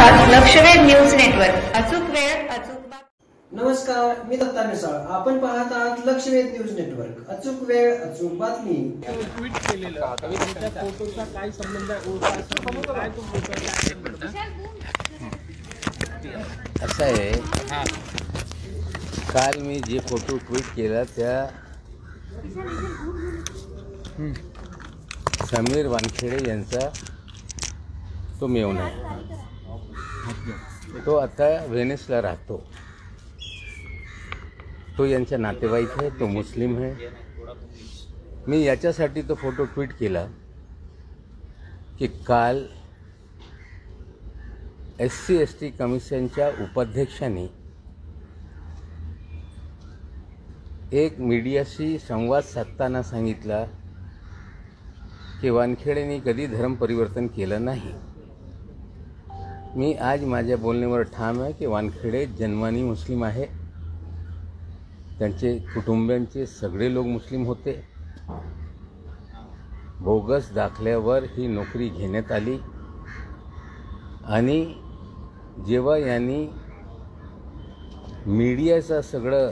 आहात लक्षवेध news network. अचूक वेळ अचूक बातमी. नमस्कार, मी दत्ता मिसाळ. आपण पाहत आहात लक्षवेध न्यूज नेटवर्क. अचूक वेळ अचूक बातमी. ट्विट केलेलं आहे त्या फोटोचा काय संबंध आहे? काय तो फोटो असं आहे. काल मी जे फोटो ट्विट केला त्या समीर वानखेडे यांचा तो मेवना आहे. तो आता व्हेनिसला राहतो. तो यांच्या नातेवाईक आहे. तो मुस्लिम आहे. मी याच्यासाठी तो फोटो ट्विट केला की काल SC/ST कमिशनच्या उपाध्यक्षांनी एक मीडियाशी संवाद साधताना सांगितला की वानखेडेंनी कधी धर्म परिवर्तन केलं नाही. मी आज माझ्या बोलण्यावर ठाम आहे की वानखेडे जन्मानी मुस्लिम आहे. त्यांचे कुटुंबियांचे सगळे लोक मुस्लिम होते. बोगस दाखल्यावर ही नोकरी घेण्यात आली आणि जेव्हा यांनी मीडियाचं सगळं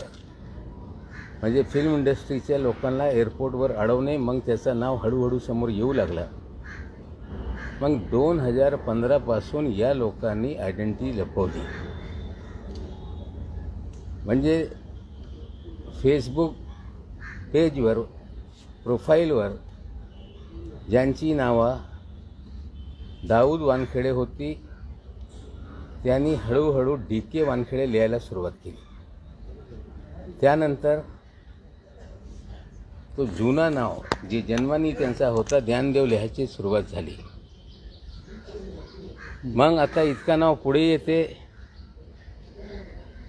म्हणजे फिल्म इंडस्ट्रीच्या लोकांना एअरपोर्टवर अडवणे, मग त्याचं नाव हळूहळू समोर येऊ लागलं. मग 2015 पासून या लोकांनी आयडेंटिटी लपवली. म्हणजे फेसबुक पेजवर प्रोफाईलवर ज्यांची नावं दाऊद वानखेडे होती त्यांनी हळूहळू DK वानखेडे लिहायला सुरुवात केली. त्यानंतर तो जुना नाव जे जन्मानी त्यांचा होता ध्यानदेव लिहायची सुरुवात झाली. मग आता इतका नाव पुढे येते.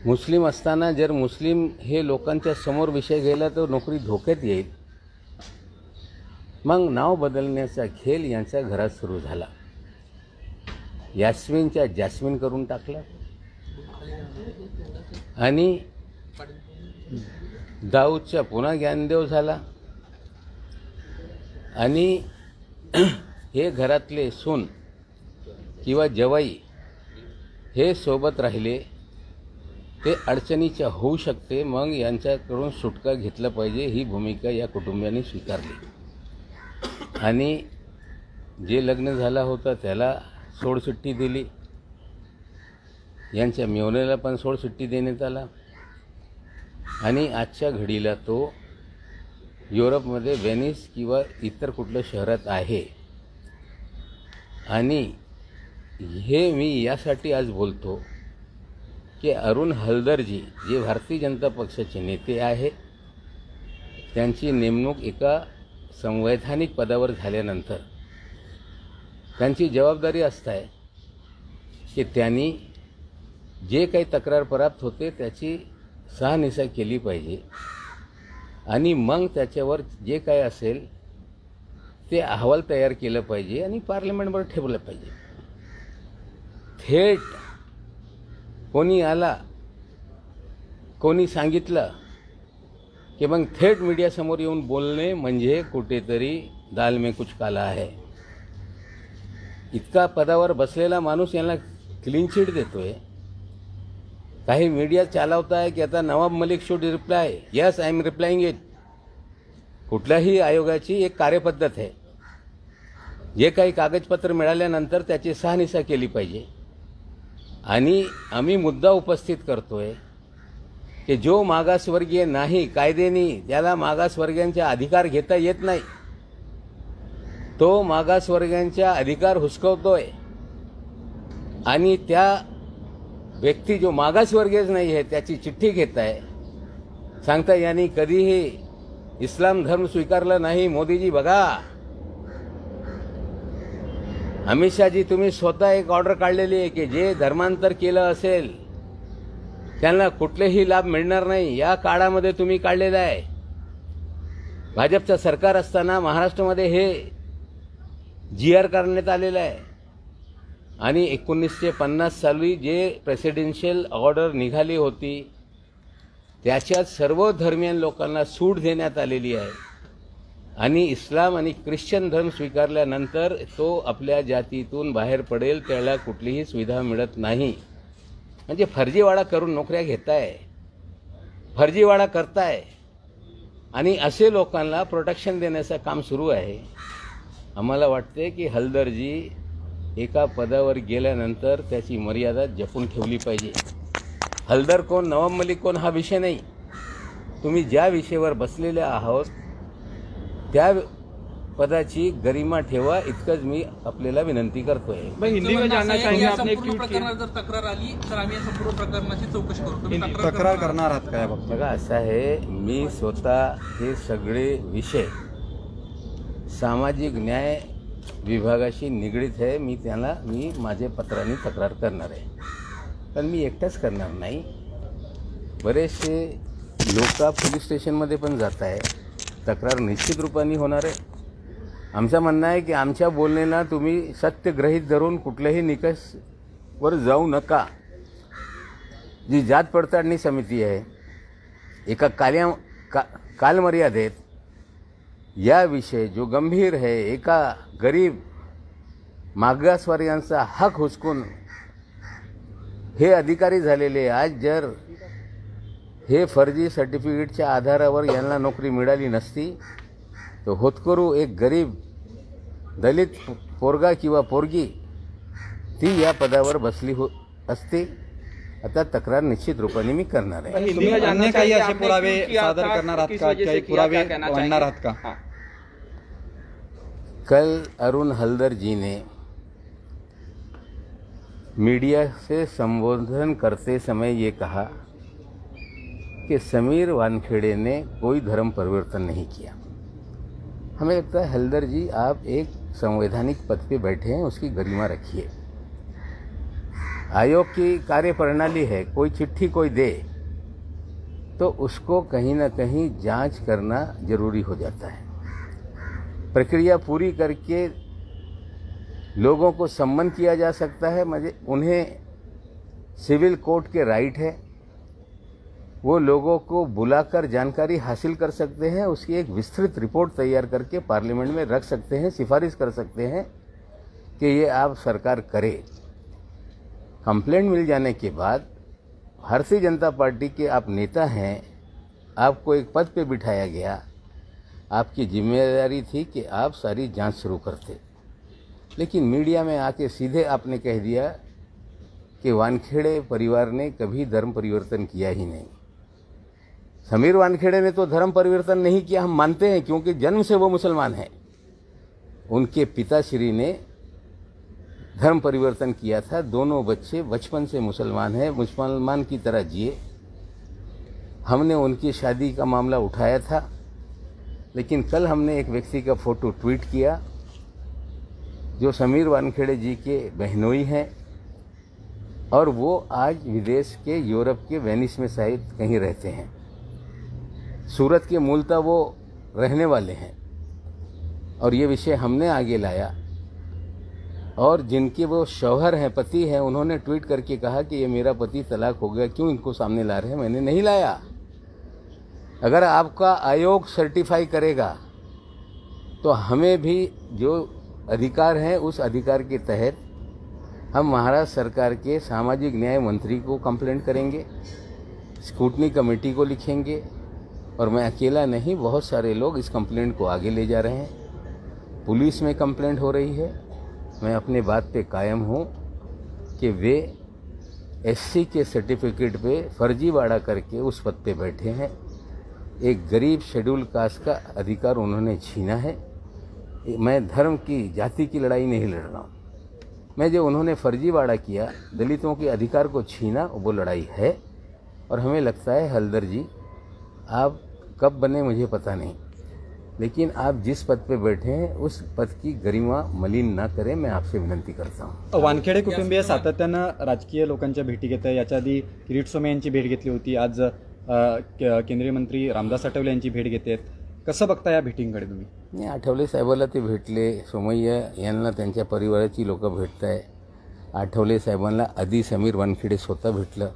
मुस्लिम असताना जर मुस्लिम हे लोकांच्या समोर विषय गेला तर नोकरी धोक्यात येईल. मग नाव बदलण्याचा खेळ यांच्या घरात सुरू झाला. यास्मिनच्या जॅस्मिन करून टाकलं आणि दाऊदच्या पुन्हा ज्ञानदेव झाला आणि हे घरातले सून किंवा जवाई हे सोबत राहिले ते अडचणीच्या होऊ शकते. मग यांच्याकडून सुटका घेतला पाहिजे ही भूमिका या कुटुंबियांनी स्वीकारली आणि जे लग्न झाला होता त्याला सोडसुट्टी दिली. यांच्या मेवण्याला पण सोडसुट्टी देण्यात आला आणि आजच्या घडीला तो युरोपमध्ये व्हेनिस किंवा इतर कुठल्या शहरात आहे. आणि हे मी यासाठी आज बोलतो की अरुण हलदरजी जे भारतीय जनता पक्षाचे नेते आहे त्यांची नेमणूक एका संवैधानिक पदावर झाल्यानंतर त्यांची जबाबदारी असते की त्यांनी जे काही तक्रार प्राप्त होते त्याची शहानिशा केली पाहिजे आणि मग त्याच्यावर जे काय असेल ते अहवाल तयार केलं पाहिजे आणि पार्लमेंटवर ठेवलं पाहिजे. थेट कोणी आला कोणी सांगितलं की मग थेट मीडियासमोर येऊन बोलणे म्हणजे कुठेतरी दाल में कुछ काला आहे. इतका पदावर बसलेला माणूस यांना क्लीन चिट देतोय. काही मीडिया चालवत आहे की आता Nawab Malik should reply. Yes, I am replying it. कुठल्याही आयोगाची एक कार्यपद्धत आहे. जे काही कागदपत्र मिळाल्यानंतर त्याची शहानिशा केली पाहिजे. आणि आम्ही मुद्दा उपस्थित करतोय की जो मागासवर्गीय नाही कायद्याने त्याला मागासवर्गीयांचा अधिकार घेता येत नाही. तो मागासवर्गीयांचा अधिकार हुसकवतोय आणि त्या व्यक्ती जो मागासवर्गीयच नाही आहे त्याची चिठ्ठी घेत आहे. सांगता यांनी कधीही इस्लाम धर्म स्वीकारला नाही. मोदीजी बघा, अमित शहाजी तुम्ही स्वतः एक ऑर्डर काढलेली आहे की जे धर्मांतर केलं असेल त्यांना कुठलेही लाभ मिळणार नाही. या काळामध्ये तुम्ही काढलेलं आहे. भाजपचं सरकार असताना महाराष्ट्रामध्ये हे GR करण्यात आलेलं आहे आणि 1950 साली जे प्रेसिडेन्शियल ऑर्डर निघाली होती त्याच्यात सर्व धर्मीय लोकांना सूट देण्यात आलेली आहे आणि इस्लाम आणि ख्रिश्चन धर्म स्वीकारल्यानंतर तो आपल्या जातीतून बाहेर पडेल, त्याला कुठलीही सुविधा मिळत नाही. म्हणजे फर्जीवाडा करून नोकऱ्या घेताय, फर्जीवाडा करताय आणि असे लोकांना प्रोटेक्शन देण्याचं काम सुरू आहे. आम्हाला वाटते की हलदरजी एका पदावर गेल्यानंतर त्याची मर्यादा जपून ठेवली पाहिजे. हलदर कोण, नवाब मलिक कोण हा विषय नाही. तुम्ही ज्या विषयावर बसलेले आहोत त्या पदाची गरिमा ठेवा, इतकंच मी आपल्याला विनंती करतोय. मैं हिंदी में जानना चाहेंगे, आपने एक ट्वीट किया. प्रकरणात जर तक्रार आली तर आम्ही या संपूर्ण प्रकरणाची चौकशी करू. तुम्ही तक्रार करणार आहात काय बाबा? बघा, असं आहे, मी स्वतः हे सगळे विषय सामाजिक न्याय विभागाशी निगडीत आहे. मी माझे पत्रांनी तक्रार करणार आहे, पण मी एकटाच करणार नाही. बरेचसे लोक पोलीस स्टेशनमध्ये पण जात आहे, तक्रार निश्चित रूपाने होणार आहे. आमचं म्हणणं आहे की आमच्या बोलण्याला तुम्ही सत्य गृहीत धरून कुठल्याही निकषवर जाऊ नका. जी जात पडताळणी समिती आहे, एका कालमर्यादेत या विषय जो गंभीर है, एका गरीब मागासवर्गीयांचा हक हुसकून हे अधिकारी झालेले, आज जर हे फर्जी सर्टिफिकेटच्या आधारावर यांना नोकरी मिळाली नसती तो होतकरू एक गरीब दलित पोरगा किंवा पोरगी ती या पदावर बसली असते. आता तक्रार निश्चित रूपाने मी करणार आहे. अन्य काही असे पुरावे सादर करणार आहात का? काही पुरावे मांडणार आहात का? कल अरुण हलदर जी ने मीडिया से संबोधन करते समय ये कहा कि समीर वानखेड़े ने कोई धर्म परिवर्तन नहीं किया. हमें लगता है हलदर जी, आप एक संवैधानिक पद पे बैठे हैं, उसकी गरिमा रखिए. आयोग की कार्यप्रणाली है, कोई चिट्ठी कोई दे तो उसको कहीं ना कहीं जांच करना जरूरी हो जाता है. प्रक्रिया पूरी करके लोगों को सम्मन किया जा सकता है. मुझे उन्हें सिविल कोर्ट के राइट है, वो लोगों को बुलाकर जानकारी हासिल कर सकते हैं, उसकी एक विस्तृत रिपोर्ट तैयार करके पार्लियामेंट में रख सकते हैं, सिफारिश कर सकते हैं कि ये आप सरकार करे. कंप्लेंट मिल जाने के बाद भारतीय जनता पार्टी के आप नेता हैं, आपको एक पद पे बिठाया गया, आपकी जिम्मेदारी थी कि आप सारी जांच शुरू करते. लेकिन मीडिया में आके सीधे आपने कह दिया कि वानखेड़े परिवार ने कभी धर्म परिवर्तन किया ही नहीं. समीर वानखेड़े ने तो धर्म परिवर्तन नहीं किया, हम मानते हैं, क्योंकि जन्म से वो मुसलमान हैं. उनके पिताश्री ने धर्म परिवर्तन किया था. दोनों बच्चे बचपन से मुसलमान हैं, मुसलमान की तरह जिए. हमने उनकी शादी का मामला उठाया था, लेकिन कल हमने एक व्यक्ति का फोटो ट्वीट किया जो समीर वानखेड़े जी के बहनोई हैं और वो आज विदेश के यूरोप के वेनिस में शायद कहीं रहते हैं. सूरत के मूलतः वो रहने वाले हैं और ये विषय हमने आगे लाया. और जिनके वो शौहर हैं, पति हैं, उन्होंने ट्वीट करके कहा कि ये मेरा पति तलाक हो गया, क्यों इनको सामने ला रहे हैं. मैंने नहीं लाया. अगर आपका आयोग सर्टिफाई करेगा तो हमें भी जो अधिकार हैं उस अधिकार के तहत हम महाराष्ट्र सरकार के सामाजिक न्याय मंत्री को कंप्लेंट करेंगे, स्क्रूटनी कमेटी को लिखेंगे, और मैं अकेला नहीं, बहुत सारे लोग इस कंप्लेंट को आगे ले जा रहे हैं. पुलिस में कंप्लेंट हो रही है. मैं अपने बात पे कायम हूँ कि वे एससी के सर्टिफिकेट पे फर्जीवाड़ा करके उस पद पे बैठे हैं. एक गरीब शेड्यूल कास्ट का अधिकार उन्होंने छीना है. मैं धर्म की, जाति की लड़ाई नहीं लड़ रहा हूँ. मैं जो उन्होंने फर्जीवाड़ा किया, दलितों के अधिकार को छीना, वो लड़ाई है. और हमें लगता है हलदर जी, आप कब बने मुझे पता नहीं, लेकिन आप जिस पद पे बैठे हैं उस पद की गरिमा मलिन ना करें, मैं आपसे विनंती करता हूँ. वानखेडे कुटुंबीय सातत्यानं राजकीय लोकांच्या भेटी घेत आहे. याच्या आधी किरीट सोमय्या यांची भेट घेतली होती, आज केंद्रीय मंत्री रामदास आठवले यांची भेट घेत आहेत. कसं बघता या भेटींकडे तुम्ही? नाही, आठवले साहेबाला ते भेटले, सोमय्या यांना त्यांच्या परिवाराची लोक भेटत आहे. आठवले साहेबांना आधी समीर वानखेडे स्वतः भेटलं,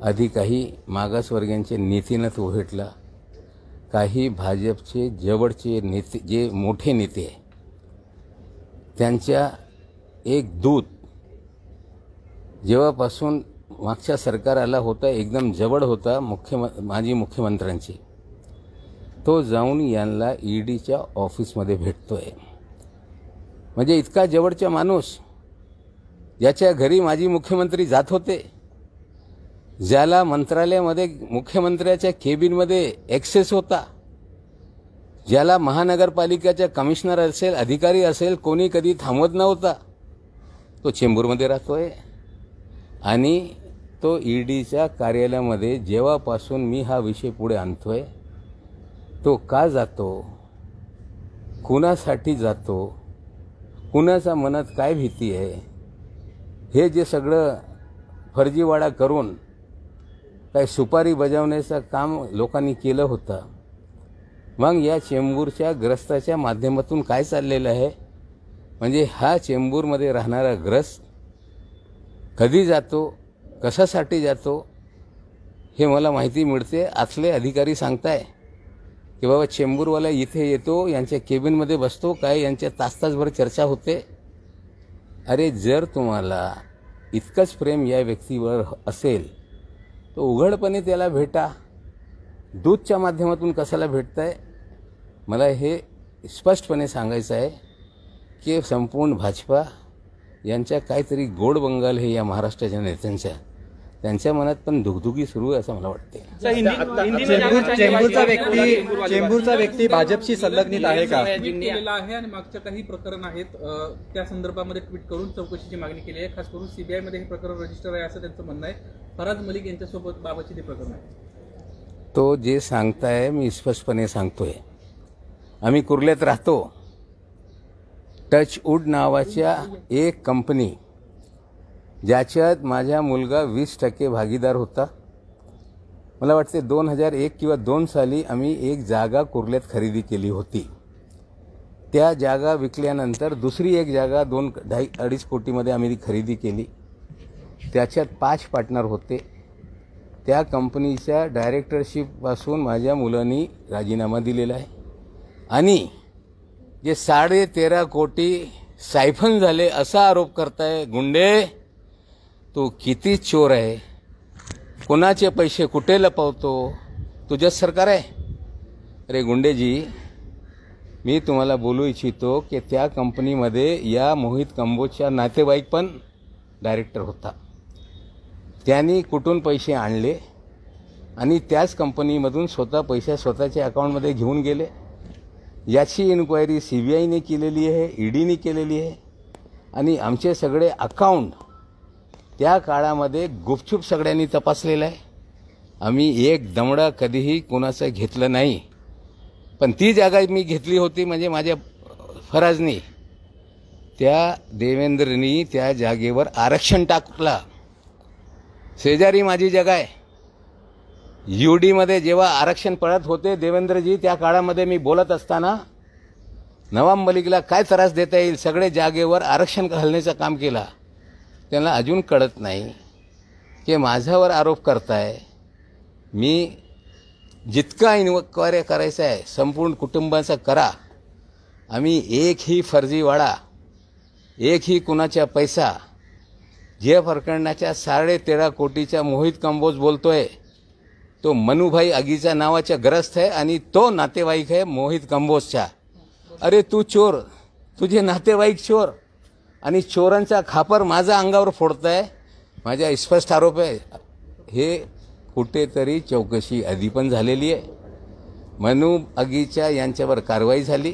आधी काही मागासवर्गीयांचे नेत्यांना तो भेटला. काही भाजपचे जवळचे नेते, जे मोठे नेते आहे, त्यांच्या एक दूत जेव्हापासून मागच्या सरकार आला होता, एकदम जवळ होता माजी मुख्यमंत्र्यांची, तो जाऊन यांना ईडीच्या ऑफिसमध्ये भेटतोय. म्हणजे इतका जवळचा माणूस, ज्याच्या घरी माजी मुख्यमंत्री जात होते, ज्याला मंत्रालयामध्ये मुख्यमंत्र्याच्या केबिनमध्ये ॲक्सेस होता, ज्याला महानगरपालिकेचा कमिशनर असेल, अधिकारी असेल, कोणी कधी थांबवत नव्हता, तो चेंबूरमध्ये राहतोय. आणि तो ईडीच्या कार्यालयामध्ये जेव्हापासून मी हा विषय पुढे आणतोय, तो का जातो, कुणासाठी जातो, कुणाच्या मनात काय भीती आहे, हे जे सगळं फर्जीवाडा करून काही सुपारी बजावण्याचं काम लोकांनी केलं होतं. मग या चेंबूरच्या ग्रस्ताच्या माध्यमातून काय चाललेलं आहे, म्हणजे हा चेंबूरमध्ये राहणारा ग्रस्त कधी जातो, कशासाठी जातो, हे मला माहिती मिळते. आतले अधिकारी सांगताय की बाबा चेंबूरवाला इथे येतो, यांच्या केबिनमध्ये बसतो, काय यांच्या तासभर चर्चा होते. अरे जर तुम्हाला इतकंच प्रेम या व्यक्तीवर असेल तर उघडपणे त्याला भेटा. दूतच्या माध्यमातून कशाला भेटताय? मला हे स्पष्टपणे सांगायचं आहे की संपूर्ण भाजपा यांच्या काहीतरी गोड बंगाल हे या महाराष्ट्राच्या नेत्यांच्या, त्यांच्या मनात पण दुगदुगी सुरू आहे असं मला वाटते. चेंबूरचा व्यक्ती भाजपशी संलग्नित आहे का? केलेला आहे आणि मागच्या काही प्रकरण आहेत त्या संदर्भामध्ये ट्विट करून चौकशीची मागणी केली आहे. खास करून सीबीआय मध्ये हे प्रकरण रजिस्टर आहे असं त्यांचं म्हणणं आहे. फराज मलिक यांच्यासोबत बाबाची ते प्रकरण आहे. तो जे सांगताय मी स्पष्टपणे सांगतोय, आम्ही कुर्ल्यात राहतो. टचवूड नावाच्या एक कंपनी, ज्याच्यात माझा मुलगा 20% भागीदार होता. मला वाटते 2001 किंवा 2 साली आम्ही एक जागा कुर्ल्यात खरेदी केली होती. त्या जागा विकल्यानंतर दुसरी एक जागा 2-2.5 कोटीमध्ये आम्ही खरेदी केली. त्याच्यात 5 पार्टनर होते. त्या कंपनीच्या डायरेक्टरशिपपासून माझ्या मुलांनी राजीनामा दिलेला आहे. आणि जे 13.5 कोटी सायफन झाले असा आरोप करताय. गुंडे, तू किती चोर आहे, कोणाचे पैसे कुठे लपवतो, तुझंच सरकार आहे. अरे गुंडेजी, मी तुम्हाला बोलू इच्छितो की त्या कंपनीमध्ये या मोहित कंबोजचा नातेवाईक पण डायरेक्टर होता. त्यांनी कुठून पैसे आणले आणि त्याच कंपनीमधून स्वतः पैसे स्वतःच्या अकाउंटमध्ये घेऊन गेले, याची इन्क्वायरी सीबीआयने केलेली आहे, ईडीने केलेली आहे. आणि आमचे सगळे अकाउंट त्या काळामध्ये गुपचूप सगळ्यांनी तपासलेलं आहे. आम्ही एक दमडा कधीही कोणाचं घेतलं नाही. पण ती जागा मी घेतली होती म्हणजे माझ्या फराजनी, त्या देवेंद्रनी त्या जागेवर आरक्षण टाकला. शेजारी माझी जागा आहे. यूडीमध्ये जेव्हा आरक्षण पडत होते देवेंद्रजी, त्या काळामध्ये मी बोलत असताना नवाब मलिकला काय त्रास देता येईल, सगळे जागेवर आरक्षण घालण्याचं काम केला. त्यांना अजून कळत नाही की माझ्यावर आरोप करताय. मी जितका इन्क्वायरी करायचा आहे संपूर्ण कुटुंबाचा करा. आम्ही एकही फर्जीवाडा, एकही कुणाचा पैसा, जे प्रकरणाच्या 13.5 कोटीचा मोहित कंबोज बोलतोय तो मनुभाई आगीचा नावाचा ग्रस्त आहे आणि तो नातेवाईक आहे मोहित कंबोजचा. अरे तू चोर, तुझे नातेवाईक चोर आणि चोरांचा खापर माझा अंगावर फोडताय. माझा स्पष्ट आरोप आहे. हे कुठेतरी चौकशी आधी पण झालेली आहे. मनु आगीच्या यांच्यावर कारवाई झाली.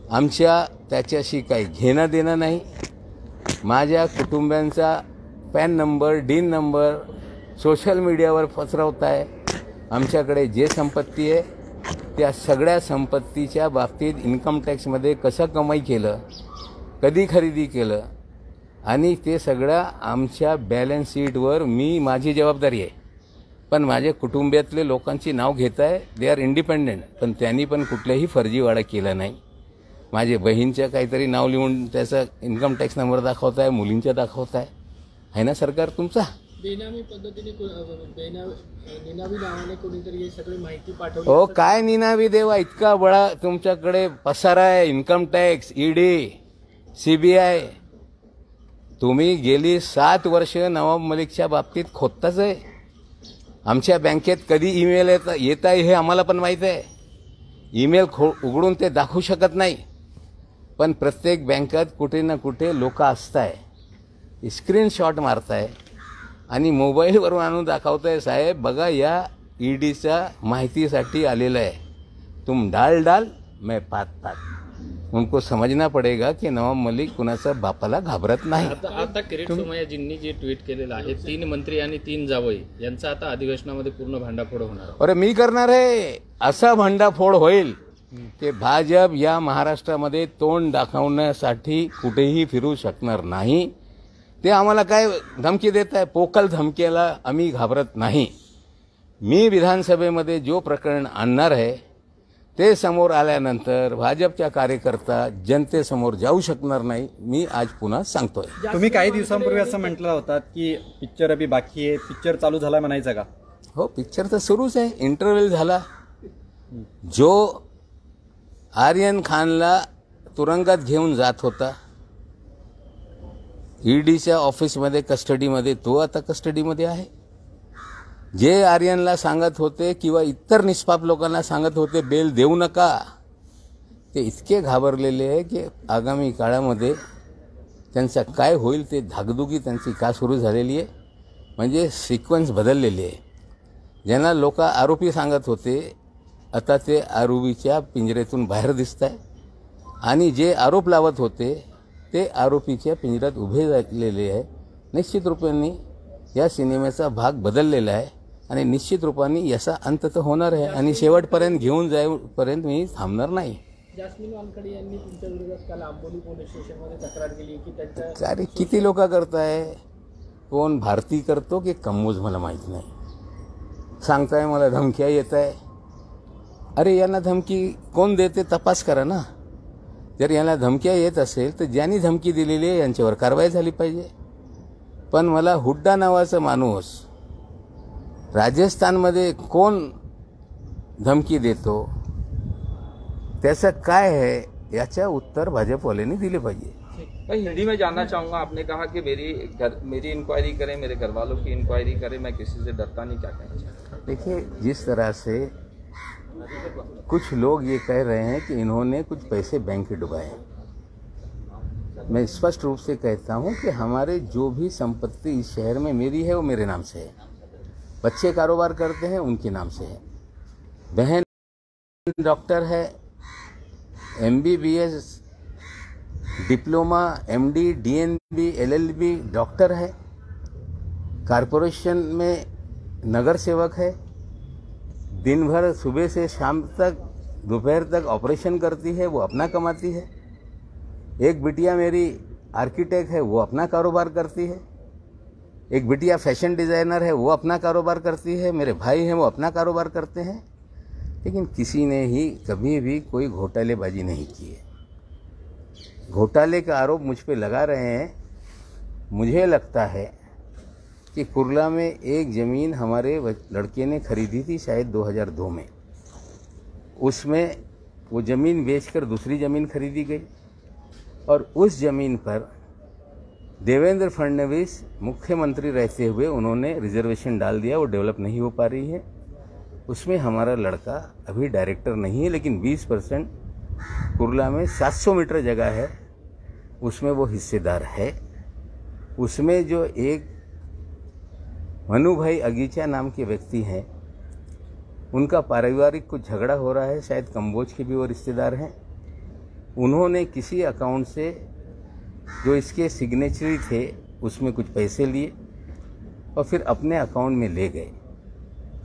आमच्या त्याच्याशी काही घेणं देणं नाही. माझ्या कुटुंबियांचा pan number, dean number social मीडियावर पसरवताय. आमच्याकडे जे संपत्ती आहे त्या सगळ्या संपत्तीच्या बाबतीत इन्कम टॅक्समध्ये कसं कमाई केलं, कधी खरेदी केलं आणि ते सगळं आमच्या बॅलन्स शीटवर माझी जबाबदारी आहे. पण माझ्या कुटुंबातले लोकांची नाव घेत आहे. They are independent. पण त्यांनी पण कुठलाही फर्जीवाडा केला नाही. माझे बहीणचं काहीतरी नाव लिहून त्याचा इन्कम टॅक्स नंबर दाखवताय, मुलींचा दाखवताय. आहे ना सरकार तुमचा? बेनामी पद्धतीने निनावी नावाने कोणीतरी हे सगळी माहिती पाठवली. हो, काय निनावी देवा, इतका बळा तुमच्याकडे पसारा आहे. Income tax, ED, CBI. तुम्ही गेली 7 वर्ष नवाब मलिकच्या बाबतीत खोदताच आहे. आमच्या बँकेत कधी ईमेल येत आहे हे आम्हाला पण माहीत आहे. ईमेल उघडून ते दाखवू शकत नाही, पण प्रत्येक बँकेत कुठे ना कुठे लोक असताय, स्क्रीनशॉट मारताय आणि मोबाईलवरून आणून दाखवताय, साहेब बघा या ईडीच्या माहितीसाठी आलेलं आहे. तुम डाल मैं पात. उनको समजना पडेगा की नवाब मलिक कुणाचा बापाला घाबरत नाही. आता किरीट सोमय्याजींनी जे ट्विट केलेलं आहे, 3 मंत्री आणि 3 जावई यांचा आता अधिवेशनामध्ये पूर्ण भांडाफोड होणार. अरे मी करणार आहे. असा भांडाफोड होईल की भाजप या महाराष्ट्रामध्ये तोंड दाखवण्यासाठी कुठेही फिरू शकणार नाही. ते आम्हाला काय धमकी देत आहे, पोकळ धमकीला आम्ही घाबरत नाही. मी विधानसभेमध्ये जो प्रकरण आणणार आहे ते समोर आल्यानंतर भाजपच्या कार्यकर्ता जनतेसमोर जाऊ शकणार नाही. मी आज पुन्हा सांगतोय. तुम्ही काही दिवसांपूर्वी असं म्हटलं होतात की पिक्चर अभी बाकी आहे, पिक्चर चालू झाला म्हणायचं का? हो, पिक्चर तर सुरूच आहे. इंटरव्हल झाला. जो आर्यन खानला तुरुंगात घेऊन जात होता ईडीच्या ऑफिसमध्ये कस्टडीमध्ये, तो आता कस्टडीमध्ये आहे. जे आर्यनला सांगत होते किंवा इतर निष्पाप लोकांना सांगत होते बेल देऊ नका, ते इतके घाबरलेले आहे की आगामी काळामध्ये त्यांचं काय होईल ते धाकधुकी त्यांची का सुरू झालेली आहे. म्हणजे सिक्वेन्स बदललेली आहे. ज्यांना लोक आरोपी सांगत होते आता ते आरोपीच्या पिंजऱ्यातून बाहेर दिसत आहे, आणि जे आरोप लावत होते ते आरोपीच्या पिंजऱ्यात उभे झालेले आहे. निश्चित रूपाने या सिनेमाचा भाग बदललेला आहे आणि निश्चित रूपाने याचा अंत तर होणार आहे आणि शेवटपर्यंत घेऊन जाईपर्यंत मी थांबणार नाही. जास्मिन वानखडे यांनी तुमच्या विरोधात काल आंबोली पोलीस स्टेशनमध्ये तक्रार केली की त्यांच्या अरे किती लोक करताय, कोण भारती करतो की कम्मूज मला माहीत नाही. सांगताय मला धमक्या येत आहे. अरे यांना धमकी कोण देते तपास करा ना. जर यांना धमक्या येत असेल तर ज्यांनी धमकी दिलेली आहे यांच्यावर कारवाई झाली पाहिजे. पण मला हुड्डा नावाचा माणूस राजस्थानमध्ये कोण धमकी देतो, त्याचं काय आहे याचं उत्तर भाजपवाल्यांनी दिले पाहिजे. भाई हिंदी में जानना चाहूँगा, आपने कहा कि मेरी इंक्वायरी करें, मेरे घर वालों की इंक्वायरी करें, मैं किसी से डरता नहीं, क्या कहना चाहते हैं? देखिए, जिस तरह से कुछ लोग ये कह रहे हैं कि इन्होंने कुछ पैसे बैंक में डुबाए, मैं स्पष्ट रूप से कहता हूं कि हमारे जो भी संपत्ति इस शहर में मेरी है वो मेरे नाम से है. बच्चे कारोबार करते हैं उनके नाम से है. बहन डॉक्टर है, MBBS, diploma, MD, DNB, LLB doctor है, कारपोरेशन में नगर सेवक है, दिन भर सुबह से शाम तक दोपहर तक ऑपरेशन करती है, वो अपना कमाती है. एक बिटिया मेरी आर्किटेक्ट है, वो अपना कारोबार करती है. एक बिटिया फैशन डिज़ाइनर है, वो अपना कारोबार करती है. मेरे भाई हैं, वो अपना कारोबार करते हैं. लेकिन किसी ने ही कभी भी कोई घोटालेबाजी नहीं की है. घोटाले का आरोप मुझ पे लगा रहे हैं. मुझे लगता है कि कुर्ला में एक ज़मीन हमारे लड़के ने खरीदी थी शायद 2002 में. उसमें वो ज़मीन बेचकर दूसरी ज़मीन खरीदी गई और उस ज़मीन पर देवेंद्र फडणवीस मुख्यमंत्री रहते हुए उन्होंने रिजर्वेशन डाल दिया. वो डेवलप नहीं हो पा रही है. उसमें हमारा लड़का अभी डायरेक्टर नहीं है, लेकिन 20% कुर्ला में 700 मीटर जगह है, उसमें वो हिस्सेदार है. उसमें जो एक मनु भाई अगीचा नाम के व्यक्ति हैं, उनका पारिवारिक कुछ झगड़ा हो रहा है, शायद कंबोज के भी वो रिश्तेदार हैं. उन्होंने किसी अकाउंट से जो इसके सिग्नेचरी थे उसमें कुछ पैसे लिए और फिर अपने अकाउंट में ले गए.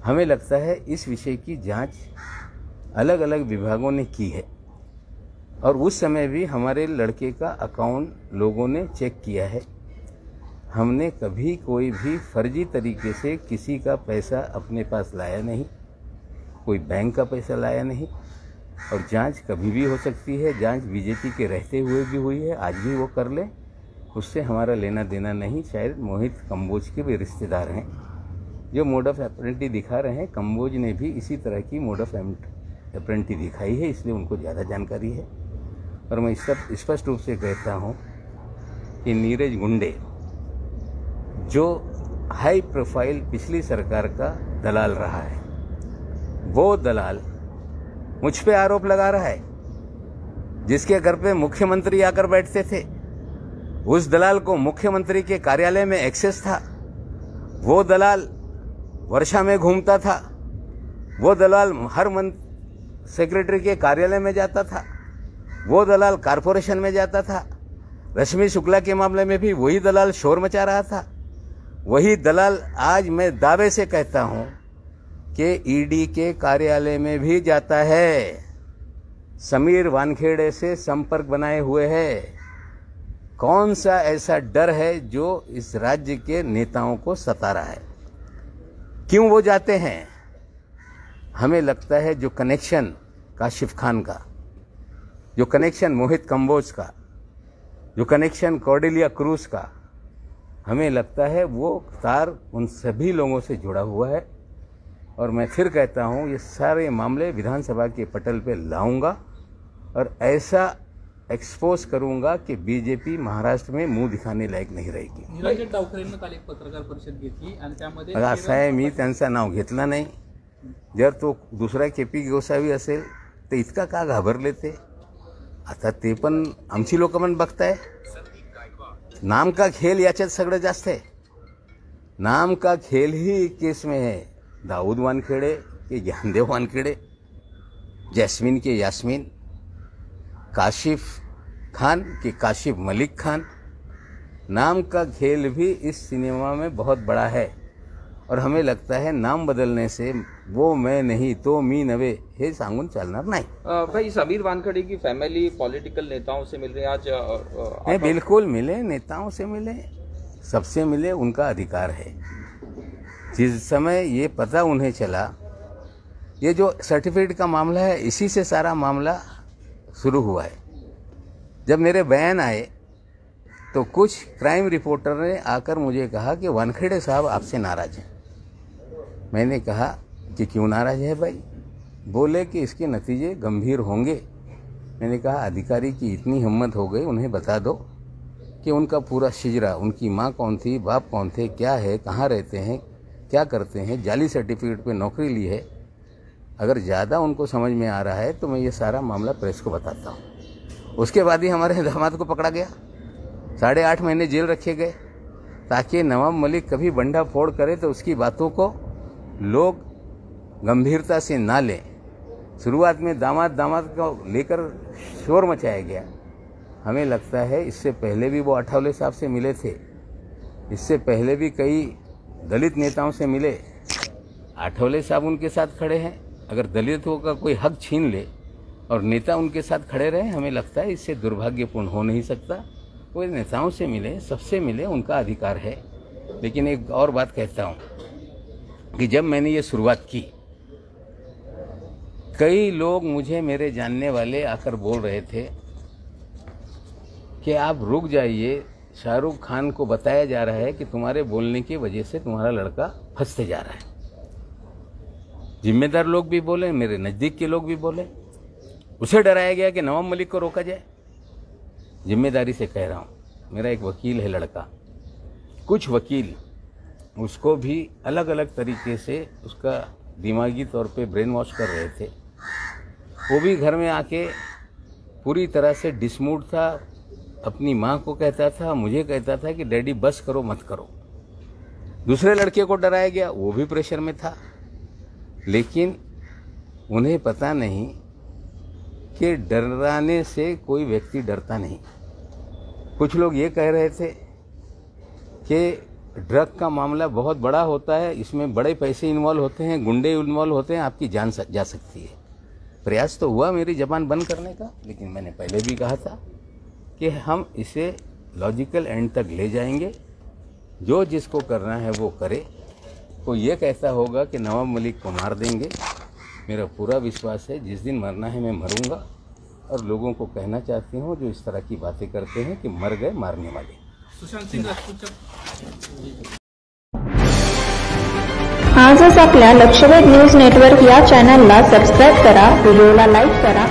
हमें लगता है इस विषय की जांच अलग अलग विभागों ने की है और उस समय भी हमारे लड़के का अकाउंट लोगों ने चेक किया है. हमने कभी कोई भी फर्जी तरीके से किसी का पैसा अपने पास लाया नहीं, कोई बैंक का पैसा लाया नहीं. और जांच कभी भी हो सकती है. जांच बीजेपी के रहते हुए भी हुई है, आज भी वो कर ले. उससे हमारा लेना देना नहीं। शायद मोहित कंबोज के भी रिश्तेदार हैं जो मोड ऑफ एप्रेंटी दिखा रहे हैं। कंबोज ने भी इसी तरह की मोड ऑफ एप्रेंटी दिखाई है, इसलिए उनको ज़्यादा जानकारी है। और मैं स्पष्ट रूप से कहता हूँ कि नीरज गुंडे जो हाई प्रोफाइल पिछली सरकार का दलाल रहा है, वो दलाल मुझ पे आरोप लगा रहा है। जिसके घर पे मुख्यमंत्री आकर बैठते थे, उस दलाल को मुख्यमंत्री के कार्यालय में एक्सेस था। वो दलाल वर्षा में घूमता था, वो दलाल हर सेक्रेटरी के कार्यालय में जाता था, वो दलाल कारपोरेशन में जाता था। रश्मि शुक्ला के मामले में भी वही दलाल शोर मचा रहा था। वही दलाल आज मैं दावे से कहता हूं कि ईडी के कार्यालय में भी जाता है। समीर वानखेड़े से संपर्क बनाए हुए है। कौन सा ऐसा डर है जो इस राज्य के नेताओं को सता रहा है? क्यों वो जाते हैं? हमें लगता है जो कनेक्शन काशिफ खान का, जो कनेक्शन मोहित कंबोज का, जो कनेक्शन कॉर्डेलिया क्रूज का, हमें लगता है वो तार उन सभी लोगों से जुड़ा हुआ है। और मैं फिर कहता हूँ ये सारे मामले विधानसभा के पटल पे लाऊंगा और ऐसा एक्सपोज करूंगा कि बीजेपी महाराष्ट्र में मुंह दिखाने लायक नहीं रहेगी. निरंजन डावखरेंनी काल एक पत्रकार परिषद घेतली आणि त्यामध्ये असं आहे, मी त्यांचं नाव घेतलं नाही. जर तो दुसरा केपी गोसावी असेल तर इतका का घाबरले ते? आता ते पण आमची लोक पण बघताय. नाम का खेल याच्यात सगळं जास्त आहे. नाम का खेल ही केस में है. दाऊद वानखेड़े के ज्ञानदेव वानखेड़े, जैस्मिन के यास्मीन, काशिफ खान के काशिफ मलिक खान. नाम का खेल भी इस सिनेमा में बहुत बड़ा है और हमें लगता है नाम बदलने से वो मैं नहीं तो मी नवे हे सांगून चालणार नाही. भाई समीर वानखेड़े की फैमिली पॉलिटिकल नेताओं से मिल रही है आज? नहीं, बिल्कुल मिले, नेताओं से मिले, सबसे मिले, उनका अधिकार है. जिस समय ये पता उन्हें चला, ये जो सर्टिफिकेट का मामला है इसी से सारा मामला शुरू हुआ है. जब मेरे बयान आए तो कुछ क्राइम रिपोर्टर ने आकर मुझे कहा कि वानखेड़े साहब आपसे नाराज हैं. मैंने कहा कि क्यों नाराज है भाई? बोले कि इसके नतीजे गंभीर होंगे. मैंने कहा अधिकारी की इतनी हिम्मत हो गई, उन्हें बता दो कि उनका पूरा शिजरा, उनकी माँ कौन थी, बाप कौन थे, क्या है, कहाँ रहते हैं, क्या करते हैं, जाली सर्टिफिकेट पे नौकरी ली है. अगर ज़्यादा उनको समझ में आ रहा है तो मैं ये सारा मामला प्रेस को बताता हूँ. उसके बाद ही हमारे दामाद को पकड़ा गया, 8.5 महीने जेल रखे गए ताकि नवाब मलिक कभी बंडा फोड़ करे तो उसकी बातों को लोग गंभीरता से ना लें. शुरुआत में दामाद को लेकर शोर मचाया गया. हमें लगता है इससे पहले भी वो आठवले साहब से मिले थे, इससे पहले भी कई दलित नेताओं से मिले. आठवले साहब उनके साथ खड़े हैं. अगर दलितों का कोई हक छीन ले और नेता उनके साथ खड़े रहे, हमें लगता है इससे दुर्भाग्यपूर्ण हो नहीं सकता. कोई नेताओं से मिले, सबसे मिले, उनका अधिकार है. लेकिन एक और बात कहता हूँ कि जब मैंने ये शुरुआत की, कई लोग मुझे, मेरे जानने वाले आकर बोल रहे थे कि आप रुक जाइए, शाहरुख खान को बताया जा रहा है कि तुम्हारे बोलने की वजह से तुम्हारा लड़का फंसते जा रहा है. जिम्मेदार लोग भी बोले, मेरे नज़दीक के लोग भी बोले. उसे डराया गया कि नवाब मलिक को रोका जाए. जिम्मेदारी से कह रहा हूँ, मेरा एक वकील है लड़का, कुछ वकील उसको भी अलग अलग तरीके से उसका दिमागी तौर पे ब्रेन वॉश कर रहे थे. वो भी घर में आके पूरी तरह से डिसमूड था. अपनी माँ को कहता था, मुझे कहता था कि डैडी बस करो, मत करो. दूसरे लड़के को डराया गया, वो भी प्रेशर में था. लेकिन उन्हें पता नहीं कि डराने से कोई व्यक्ति डरता नहीं. कुछ लोग ये कह रहे थे कि ड्रग का मामला बहुत बड़ा होता है, इसमें बड़े पैसे इन्वॉल्व होते हैं, गुंडे इन्वॉल्व होते हैं, आपकी जान जा सकती है. प्रयास तो हुआ मेरी जबान बंद करने का, लेकिन मैंने पहले भी कहा था कि हम इसे लॉजिकल एंड तक ले जाएंगे. जो जिसको करना है वो करे. कोई ये कहता होगा कि नवाब मलिक को मार देंगे, मेरा पूरा विश्वास है जिस दिन मरना है मैं मरूंगा. और लोगों को कहना चाहती हूँ जो इस तरह की बातें करते हैं कि मर गए मारने वाले. सुशांत सिंग राजपूतच्या आजच आपल्या लक्षवेध न्यूज नेटवर्क या चॅनलला सबस्क्राईब करा, व्हिडिओला लाईक करा